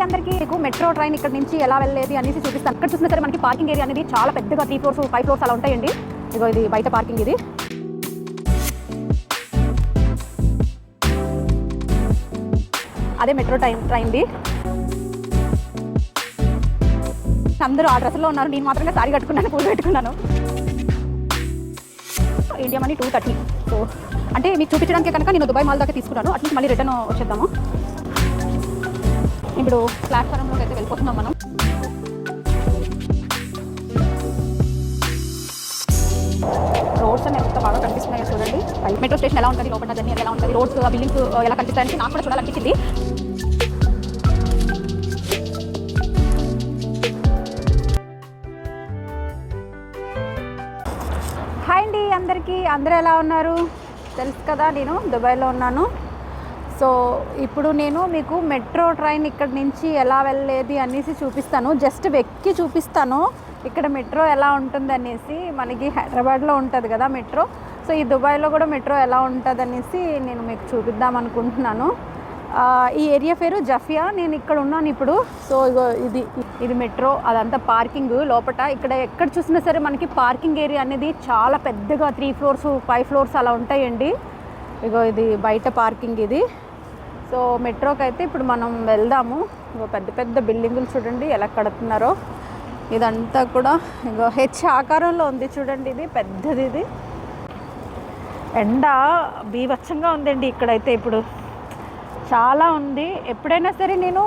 అందరికీ మీకు metro train ఇక్కడ నుంచి ఎలా వెళ్ళేది అనేసి చూపిస్తాను. ఇక్కడ చూసినా సరే మనకి పార్కింగ్ ఏరియా అనేది చాలా పెద్దగా 3 ఫ్లోర్స్ 5 ఫ్లోర్స్ అలా ఉంటాయండి. ఇగో ఇది బయట పార్కింగ్. ఇది అదే మెట్రో ట్రైన్ది. అందరూ ఆ డ్రెస్లో ఉన్నారు, నేను మాత్రమే సారీ కట్టుకున్నాను, పూలు పెట్టుకున్నాను. India money 230. సో అంటే మీకు చూపించడానికి కనుక నేను దుబాయ్ మాల్ దాకా తీసుకున్నాను. అటు నుంచి మళ్ళీ రిటర్న్ వచ్చేద్దాము. ఇప్పుడు ప్లాట్ఫారంలోకి అయితే వెళ్ళిపోతున్నాం మనం. రోడ్స్ అన్నీ ఎంత బాగా కనిపిస్తున్నాయో చూడండి. మెట్రో స్టేషన్ ఎలా ఉంటుంది, లోపల జర్నీ ఎలా ఉంటుంది, రోడ్స్ బిల్డింగ్స్ ఎలా కనిపిస్తాయని నాకు కూడా చూడాలనిపించింది. హాయ్ అండి అందరికీ, అందరూ ఎలా ఉన్నారు? తెలుసు కదా నేను దుబాయ్లో ఉన్నాను. సో ఇప్పుడు నేను మీకు మెట్రో ట్రైన్ ఇక్కడ నుంచి ఎలా వెళ్ళేది అనేసి చూపిస్తాను. జస్ట్ వెక్కి చూపిస్తాను ఇక్కడ మెట్రో ఎలా ఉంటుంది అనేసి. మనకి హైదరాబాద్లో ఉంటుంది కదా మెట్రో, సో ఈ దుబాయ్లో కూడా మెట్రో ఎలా ఉంటుంది అనేసి నేను మీకు చూపిద్దాం అనుకుంటున్నాను. ఈ ఏరియా పేరు జఫియా. నేను ఇక్కడ ఉన్నాను ఇప్పుడు. సో ఇది మెట్రో, అదంతా పార్కింగ్ లోపల. ఇక్కడ ఎక్కడ చూసినా సరే మనకి పార్కింగ్ ఏరియా అనేది చాలా పెద్దగా 3 ఫ్లోర్స్ 5 ఫ్లోర్స్ అలా ఉంటాయండి. ఇగో ఇది బయట పార్కింగ్ ఇది. సో మెట్రోకి అయితే ఇప్పుడు మనం వెళ్దాము. ఇగో పెద్ద పెద్ద బిల్డింగులు చూడండి ఎలా కడుతున్నారో. ఇదంతా కూడా ఇగో హెచ్ ఆకారంలో ఉంది చూడండి. ఇది పెద్దది. ఇది ఎండ బీభత్సంగా ఉందండి ఇక్కడైతే. ఇప్పుడు చాలా ఉంది. ఎప్పుడైనా సరే నేను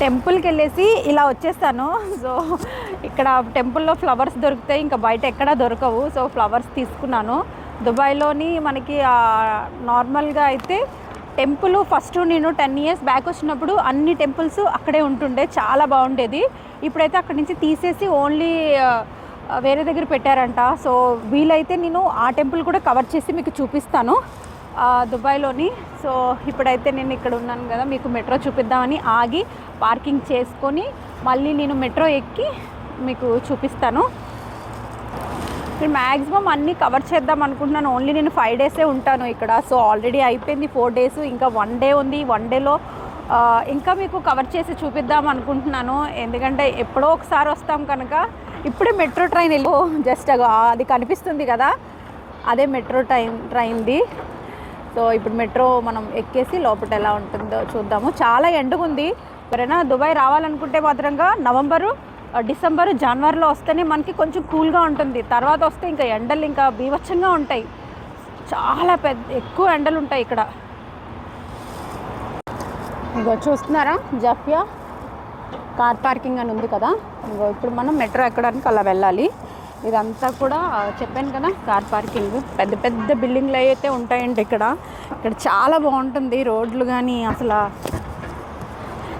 టెంపుల్కి వెళ్ళేసి ఇలా వచ్చేస్తాను. సో ఇక్కడ టెంపుల్లో ఫ్లవర్స్ దొరుకుతాయి, ఇంకా బయట ఎక్కడా దొరకవు. సో ఫ్లవర్స్ తీసుకున్నాను. దుబాయ్లోని మనకి నార్మల్గా అయితే టెంపుల్ ఫస్ట్ నేను 10 ఇయర్స్ బ్యాక్ వచ్చినప్పుడు అన్ని టెంపుల్స్ అక్కడే ఉంటుండే, చాలా బాగుండేది. ఇప్పుడైతే అక్కడి నుంచి తీసేసి ఓన్లీ వేరే దగ్గర పెట్టారంట. సో వీలైతే నేను ఆ టెంపుల్ కూడా కవర్ చేసి మీకు చూపిస్తాను దుబాయ్లోని. సో ఇప్పుడైతే నేను ఇక్కడ ఉన్నాను కదా, మీకు మెట్రో చూపిద్దామని ఆగి పార్కింగ్ చేసుకొని మళ్ళీ నేను మెట్రో ఎక్కి మీకు చూపిస్తాను. నేను మ్యాక్సిమం అన్నీ కవర్ చేద్దాం అనుకుంటున్నాను. ఓన్లీ నేను 5 డేసే ఉంటాను ఇక్కడ. సో ఆల్రెడీ అయిపోయింది 4 డేస్, ఇంకా 1 డే ఉంది. 1 డేలో ఇంకా మీకు కవర్ చేసి చూపిద్దాం అనుకుంటున్నాను. ఎందుకంటే ఎప్పుడో ఒకసారి వస్తాం కనుక. ఇప్పుడే మెట్రో ట్రైన్ వెళ్ళి జస్ట్ అది కనిపిస్తుంది కదా, అదే మెట్రో ట్రైన్ది. సో ఇప్పుడు మెట్రో మనం ఎక్కేసి లోపల ఎలా ఉంటుందో చూద్దాము. చాలా ఎండగుంది. ఎవరైనా దుబాయ్ రావాలనుకుంటే మాత్రంగా నవంబరు, డిసెంబరు, జనవరిలో వస్తేనే మనకి కొంచెం కూల్గా ఉంటుంది. తర్వాత వస్తే ఇంకా ఎండలు ఇంకా బీభత్సంగా ఉంటాయి. చాలా ఎక్కువ ఎండలు ఉంటాయి ఇక్కడ. ఇంకో చూస్తున్నారా జఫియా కార్ పార్కింగ్ అని ఉంది కదా. ఇంకో ఇప్పుడు మనం మెట్రో ఎక్కడానికి అలా వెళ్ళాలి. ఇదంతా కూడా చెప్పాను కదా కార్ పార్కింగ్. పెద్ద పెద్ద బిల్డింగ్లు అయితే ఉంటాయండి ఇక్కడ. ఇక్కడ చాలా బాగుంటుంది రోడ్లు కానీ. అసలు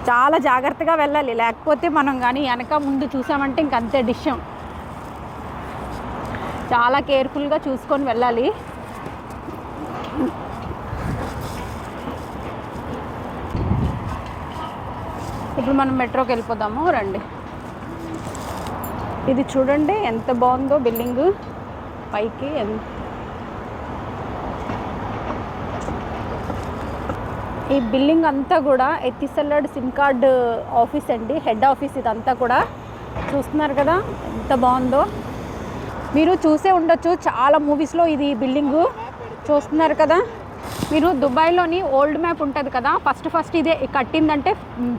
చాలా జాగ్రత్తగా వెళ్ళాలి, లేకపోతే మనం కానీ వెనక ముందు చూసామంటే ఇంకంతే డిష్యం. చాలా కేర్ఫుల్గా చూసుకొని వెళ్ళాలి. ఇప్పుడు మనం మెట్రోకి వెళ్ళిపోదాము రండి. ఇది చూడండి ఎంత బాగుందో బిల్డింగ్ పైకి. ఈ బిల్డింగ్ అంతా కూడా ఎతిసలాడ్ సిమ్ కార్డ్ ఆఫీస్ అండి, హెడ్ ఆఫీస్. ఇదంతా కూడా చూస్తున్నారు కదా ఎంత బాగుందో. మీరు చూసే ఉండొచ్చు చాలా మూవీస్లో ఇది బిల్డింగు. చూస్తున్నారు కదా మీరు. దుబాయ్లోని ఓల్డ్ మ్యాప్ ఉంటుంది కదా, ఫస్ట్ ఇదే కట్టిందంటే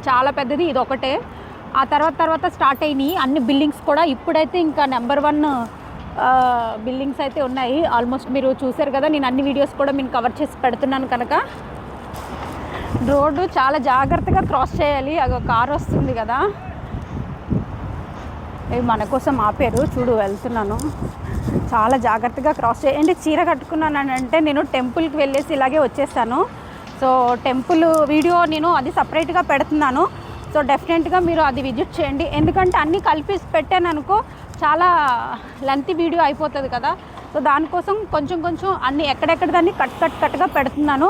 చాలా పెద్దది ఇది ఒకటే. ఆ తర్వాత స్టార్ట్ అయినాయి అన్ని బిల్డింగ్స్ కూడా. ఇప్పుడైతే ఇంకా నెంబర్ 1 బిల్డింగ్స్ అయితే ఉన్నాయి ఆల్మోస్ట్. మీరు చూసారు కదా, నేను అన్ని వీడియోస్ కూడా నేను కవర్ చేసి పెడుతున్నాను కనుక. రోడ్డు చాలా జాగ్రత్తగా క్రాస్ చేయాలి. అగో కారు వస్తుంది కదా, ఇవి మన కోసం ఆపారు చూడు. వెళ్తున్నాను, చాలా జాగ్రత్తగా క్రాస్ చేయండి. చీర కట్టుకున్నానంటే నేను టెంపుల్కి వెళ్ళేసి ఇలాగే వచ్చేస్తాను. సో టెంపుల్ వీడియో నేను అది సపరేట్గా పెడుతున్నాను. సో డెఫినెట్గా మీరు అది విజిట్ చేయండి. ఎందుకంటే అన్నీ కలిపి పెట్టాను అనుకో చాలా లెంతీ వీడియో అయిపోతుంది కదా. సో దానికోసం కొంచెం అన్నీ ఎక్కడెక్కడ దాన్ని కట్గా పెడుతున్నాను.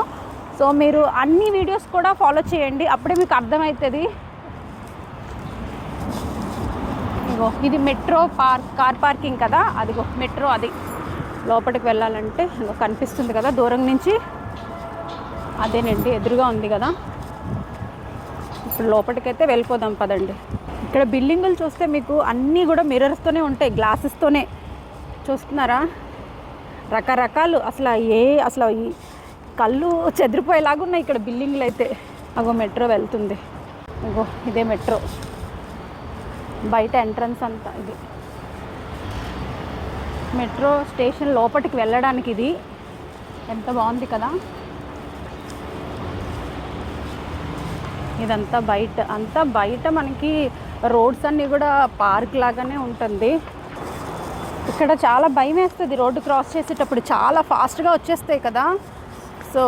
సో మీరు అన్ని వీడియోస్ కూడా ఫాలో చేయండి, అప్పుడే మీకు అర్థమవుతుంది. ఇగో ఇది మెట్రో కార్ పార్కింగ్ కదా, అదిగో మెట్రో. అది లోపలికి వెళ్ళాలంటే కనిపిస్తుంది కదా దూరం నుంచి, అదేనండి ఎదురుగా ఉంది కదా. ఇప్పుడు లోపలికైతే వెళ్ళిపోదాం పదండి. ఇక్కడ బిల్డింగులు చూస్తే మీకు అన్నీ కూడా మిర్రర్స్తోనే ఉంటాయి, గ్లాసెస్తోనే. చూస్తున్నారా, రకరకాలు. అసలు ఈ కళ్ళు చెదిరిపోయేలాగా ఉన్నాయి ఇక్కడ బిల్డింగ్లు అయితే. అగో మెట్రో వెళ్తుంది. అగో ఇదే మెట్రో బయట ఎంట్రన్స్ అంతా. ఇది మెట్రో స్టేషన్ లోపలికి వెళ్ళడానికి. ఇది ఎంత బాగుంది కదా. ఇదంతా బయట మనకి రోడ్స్ అన్నీ కూడా పార్క్ లాగానే ఉంటుంది. ఇక్కడ చాలా భయం వేస్తుంది రోడ్డు క్రాస్ చేసేటప్పుడు, చాలా ఫాస్ట్గా వచ్చేస్తాయి కదా. సో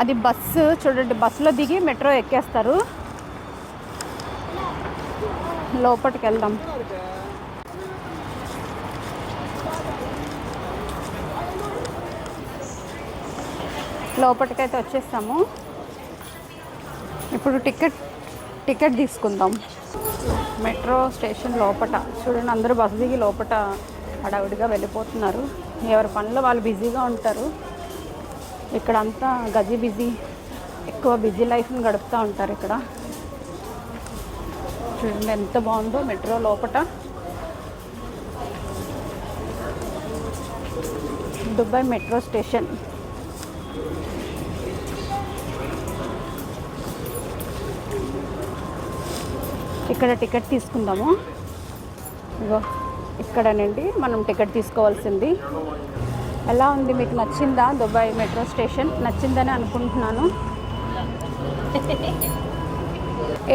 అది బస్సు చూడండి, బస్సులో దిగి మెట్రో ఎక్కేస్తారు. లోపలికి వెళ్దాం. లోపలికైతే వచ్చేస్తాము. ఇప్పుడు టికెట్ తీసుకుందాం. మెట్రో స్టేషన్ లోపల చూడండి, అందరూ బస్సు దిగి లోపల హడావుడిగా వెళ్ళిపోతున్నారు. ఎవరి పనిలో వాళ్ళు బిజీగా ఉంటారు. ఇక్కడంతా బిజీ, ఎక్కువ బిజీ లైఫ్ని గడుపుతూ ఉంటారు ఇక్కడ. చూడండి ఎంత బాగుందో మెట్రో లోపల. Dubai metro station. ఇక్కడ టికెట్ తీసుకుందాము. ఇగో ఇక్కడనండి మనం టికెట్ తీసుకోవాల్సింది. ఎలా ఉంది, మీకు నచ్చిందా దుబాయ్ మెట్రో స్టేషన్? నచ్చిందని అనుకుంటున్నాను.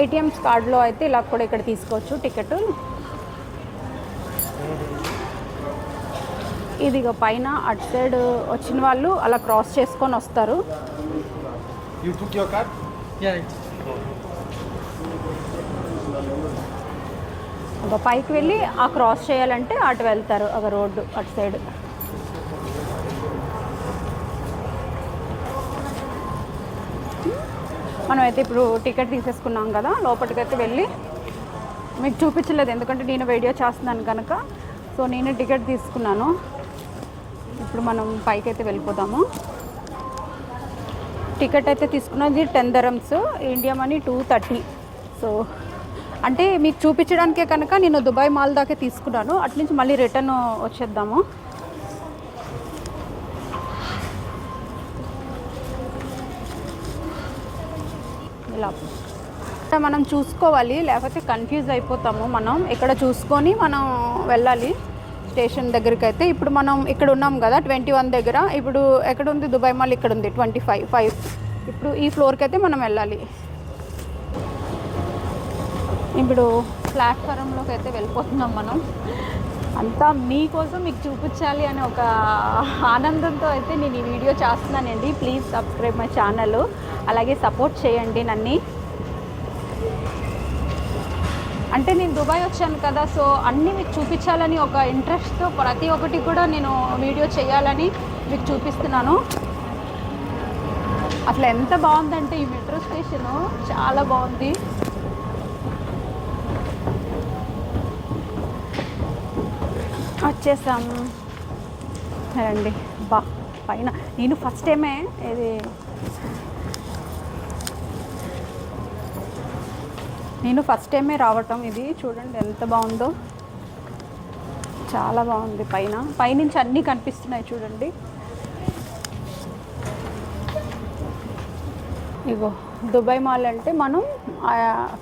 ఏటీఎంస్ కార్డులో అయితే ఇలా కూడా ఇక్కడ తీసుకోవచ్చు టికెట్. ఇదిగో పైన అటు సైడ్ వచ్చిన వాళ్ళు అలా క్రాస్ చేసుకొని వస్తారు. ఒక పైకి వెళ్ళి ఆ క్రాస్ చేయాలంటే అటు వెళ్తారు, ఒక రోడ్డు అటు సైడ్. మనమైతే ఇప్పుడు టికెట్ తీసేసుకున్నాం కదా, లోపలికైతే వెళ్ళి మీకు చూపించలేదు ఎందుకంటే నేను వీడియో చేస్తున్నాను కనుక. సో నేను టికెట్ తీసుకున్నాను. ఇప్పుడు మనం పైకి అయితే వెళ్ళిపోదాము. టికెట్ అయితే తీసుకున్నది 10 dirhams, ఇండియా మనీ 230. సో అంటే మీకు చూపించడానికే కనుక నేను దుబాయ్ మాల్ దాకే తీసుకున్నాను. అట్నుంచి మళ్ళీ రిటర్న్ వచ్చేద్దాము. ఇలా మనం చూసుకోవాలి, లేకపోతే కన్ఫ్యూజ్ అయిపోతాము. మనం ఇక్కడ చూసుకొని మనం వెళ్ళాలి స్టేషన్ దగ్గరికి అయితే. ఇప్పుడు మనం ఇక్కడ ఉన్నాం కదా 21 దగ్గర. ఇప్పుడు ఎక్కడ ఉంది దుబాయ్ మాల్? ఇక్కడ ఉంది 25. ఇప్పుడు ఈ ఫ్లోర్కి అయితే మనం వెళ్ళాలి. ఇప్పుడు ప్లాట్ఫారంలోకి అయితే వెళ్ళిపోతున్నాం మనం. అంతా మీకోసం మీకు చూపించాలి అనే ఒక ఆనందంతో అయితే నేను ఈ వీడియో చేస్తున్నానండి. ప్లీజ్ సబ్స్క్రైబ్ మై ఛానల్, అలాగే సపోర్ట్ చేయండి నన్ను. అంటే నేను దుబాయ్ వచ్చాను కదా, సో అన్నీ మీకు చూపించాలని ఒక ఇంట్రెస్ట్తో ప్రతి ఒక్కటి కూడా నేను వీడియో చేయాలని మీకు చూపిస్తున్నాను. అసలు ఎంత బాగుందంటే ఈ మెట్రో స్టేషను చాలా బాగుంది. వచ్చేసాము రండి. పైన నేను ఫస్ట్ టైమే రావటం. ఇది చూడండి ఎంత బాగుందో, చాలా బాగుంది. పైనుంచి అన్నీ కనిపిస్తున్నాయి చూడండి. ఇగో దుబాయ్ మాల్ అంటే మనం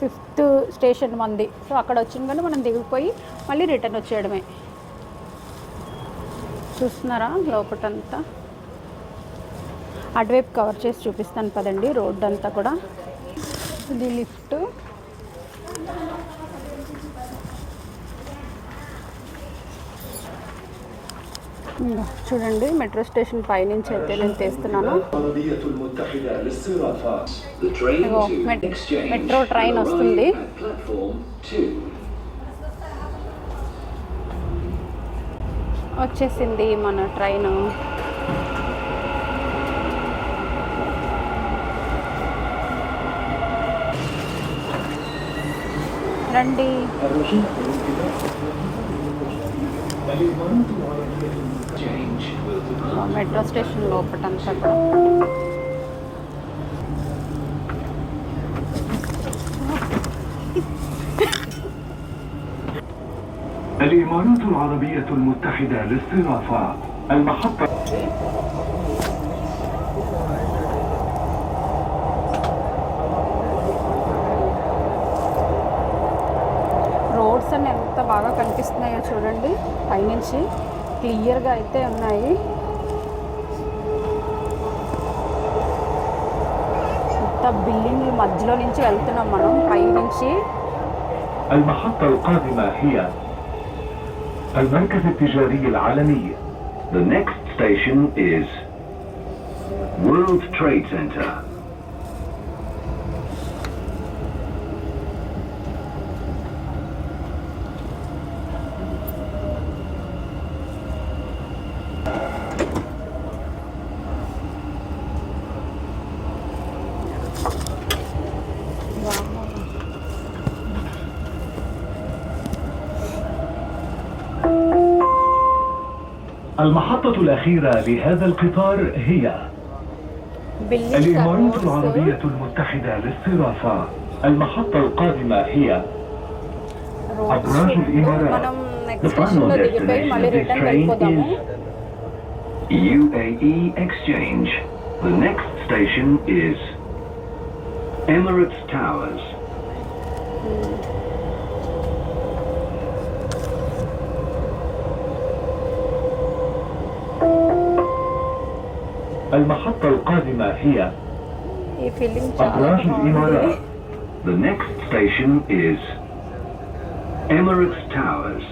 5th స్టేషన్ మంది. సో అక్కడ వచ్చిన కానీ మనం దిగిపోయి మళ్ళీ రిటర్న్ వచ్చేయడమే. చూస్తున్నారా లోపటంతా? అటువైపు కవర్ చేసి చూపిస్తాను పదండి. రోడ్డు అంతా కూడా. ఇది లిఫ్ట్. చూడండి మెట్రో స్టేషన్ పైనుంచి అయితే నేను తీస్తున్నాను. మెట్రో ట్రైన్ వస్తుంది. వచ్చేసింది మన ట్రైన్. రండి. మెట్రో స్టేషన్ లోపటంతా కూడా الإمارات العربية المتحدة للصرافة. المحطة రోడ్స్ అన్ని ఎంత బాగా కనిపిస్తున్నాయో చూడండి, పైనుంచి క్లియర్గా అయితే ఉన్నాయి. ఇంత బిల్డింగ్ మధ్యలో నుంచి వెళ్తున్నాం మనం పైనుంచి. المحطة القادمة هي المركز التجاري العالمي. The next station is World Trade Center. المحطة الأخيرة لهذا القطار هي الإمارات العربية المتحدة للصرافة. المحطة القادمة هي أبراج الإمارات. The final destination of this train is UAE Exchange. The next station is Emirates Towers. المحطة القادمة هي أبراج الإمارات. The next station is Emirates Towers.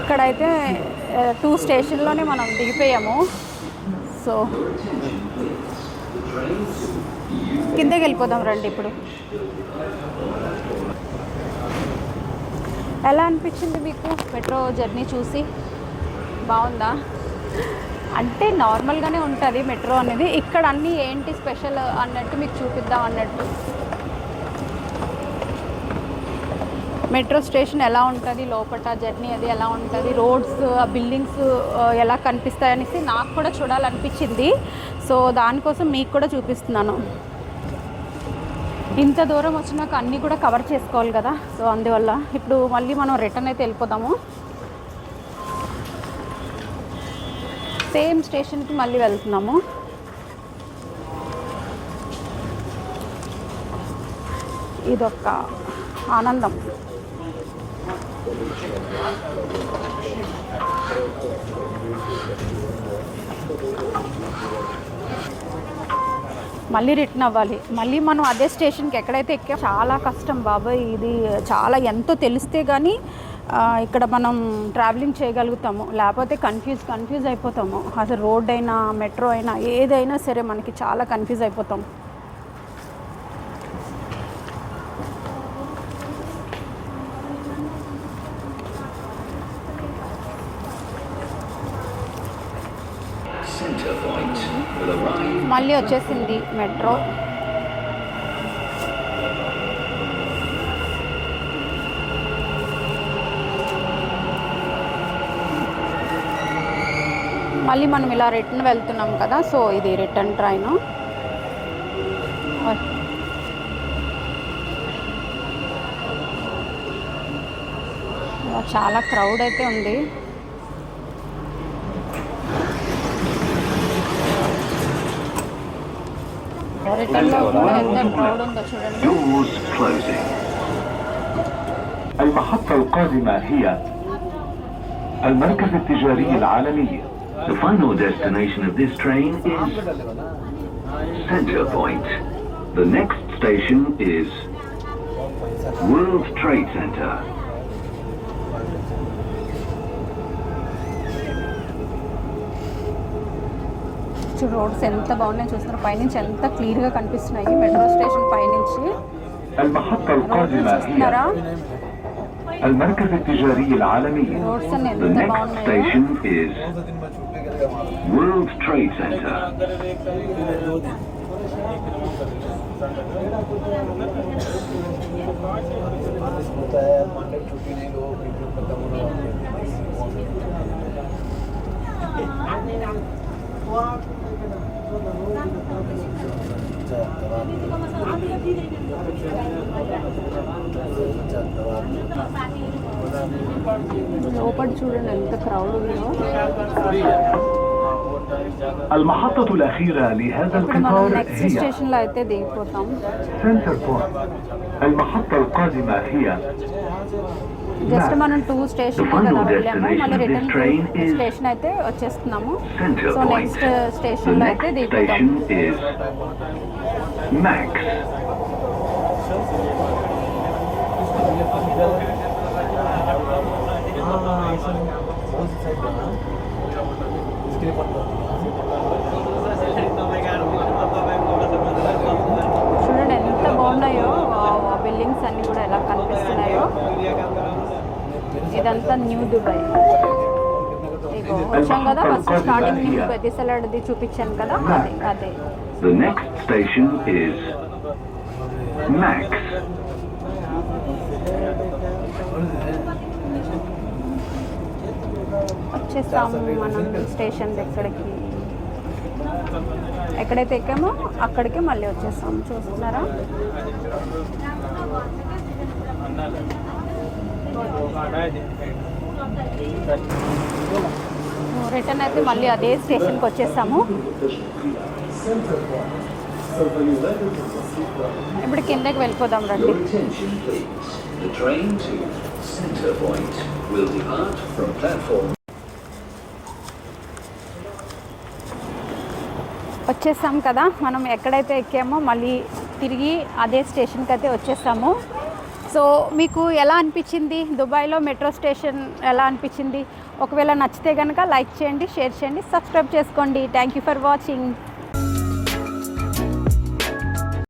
ఇక్కడైతే 2 స్టేషన్లోనే మనం దిగిపోయాము. సో కిందకి వెళ్ళిపోదాం రండి. ఇప్పుడు ఎలా అనిపించింది మీకు మెట్రో జర్నీ చూసి? బాగుందా? అంటే నార్మల్గానే ఉంటుంది మెట్రో అనేది. ఇక్కడ అన్నీ ఏంటి స్పెషల్ అన్నట్టు మీకు చూపిద్దాం అన్నట్టు. మెట్రో స్టేషన్ ఎలా ఉంటుంది, లోపల జర్నీ అది ఎలా ఉంటుంది, రోడ్స్ ఆ బిల్డింగ్స్ ఎలా కనిపిస్తాయనేసి నాకు కూడా చూడాలనిపించింది. సో దానికోసం మీకు కూడా చూపిస్తున్నాను. ఇంత దూరం వచ్చినాక అన్నీ కూడా కవర్ చేసుకోవాలి కదా. సో అందువల్ల ఇప్పుడు మళ్ళీ మనం రిటర్న్ అయితే వెళ్ళిపోదాము. సేమ్ స్టేషన్కి మళ్ళీ వెళ్తున్నాము. ఇదొక ఆనందం. మళ్ళీ రిటర్న్ అవ్వాలి. మళ్ళీ మనం అదే స్టేషన్కి ఎక్కడైతే ఎక్కా చాలా కష్టం బాబాయ్. ఇది చాలా ఎంతో తెలిస్తే కానీ ఇక్కడ మనం ట్రావెలింగ్ చేయగలుగుతాము, లేకపోతే కన్ఫ్యూజ్ అయిపోతాము. అసలు రోడ్ అయినా మెట్రో అయినా ఏదైనా సరే మనకి చాలా కన్ఫ్యూజ్ అయిపోతాం. మళ్ళీ వచ్చేసింది మెట్రో. మళ్ళీ మనం ఇలా రిటర్న్ వెళ్తున్నాం కదా. సో ఇది రిటర్న్ ట్రైన్. చాలా క్రౌడ్ అయితే ఉంది. المحطة القادمة هي المركز التجاري العالمي. The final destination of this train is Center Point. The next station is World Trade Center. Roads ఎంత బాగున్నాయి చూస్తున్నారు. పైనుంచి ఎంత క్లియర్గా కనిపిస్తున్నాయి మెట్రో స్టేషన్ పైనుంచి. المحطة القادمة هي المركز التجاري العالمي. The next station is World Trade Center. లోపల చూడండి ఎంత క్రౌడ్ ఉందో. المحطة الأخيرة لهذا ఇప్పుడు మనం القطار నెక్స్ట్ هي స్టేషన్లో అయితే దిగిపోతాం. سنتر بوينت. المحطة القادمة هي జస్ట్ మనం 2 స్టేషన్ కదా వెళ్ళాము, మళ్ళీ రిటర్న్ స్టేషన్ అయితే వచ్చేస్తున్నాము. సో నెక్స్ట్ స్టేషన్లో అయితే దిగిపోతాం. is Max. చూడండి ఎంత బాగున్నాయో ఆ బిల్డింగ్స్ అన్నీ కూడా ఎలా కనిపిస్తున్నాయో. ఇదంతా న్యూ దుబాయ్. ఇగో వచ్చాం కదా ఫస్ట్ స్టార్టింగ్ మీకు పెద్దసలాడిది చూపించాను కదా, అదే అదే. The next station is Max. వచ్చేస్తాము మనం స్టేషన్ దగ్గరికి. ఎక్కడైతే ఎక్కామో అక్కడికే మళ్ళీ వచ్చేస్తాము. చూస్తున్నారా? రిటర్న్ అయితే మళ్ళీ అదే స్టేషన్కి వచ్చేసాము. ఇప్పుడు కిందకి వెళ్ళిపోదాం రండి. The train to Center Point will depart from platform. వచ్చేసాం కదా, మనం ఎక్కడైతే ఎక్కామో మళ్ళీ తిరిగి అదే స్టేషన్కి అయితే వచ్చేసాము. సో మీకు ఎలా అనిపించింది దుబాయ్లో మెట్రో స్టేషన్ ఎలా అనిపించింది? ఒకవేళ నచ్చితే కనుక లైక్ చేయండి, షేర్ చేయండి, సబ్స్క్రైబ్ చేసుకోండి. Thank you for watching.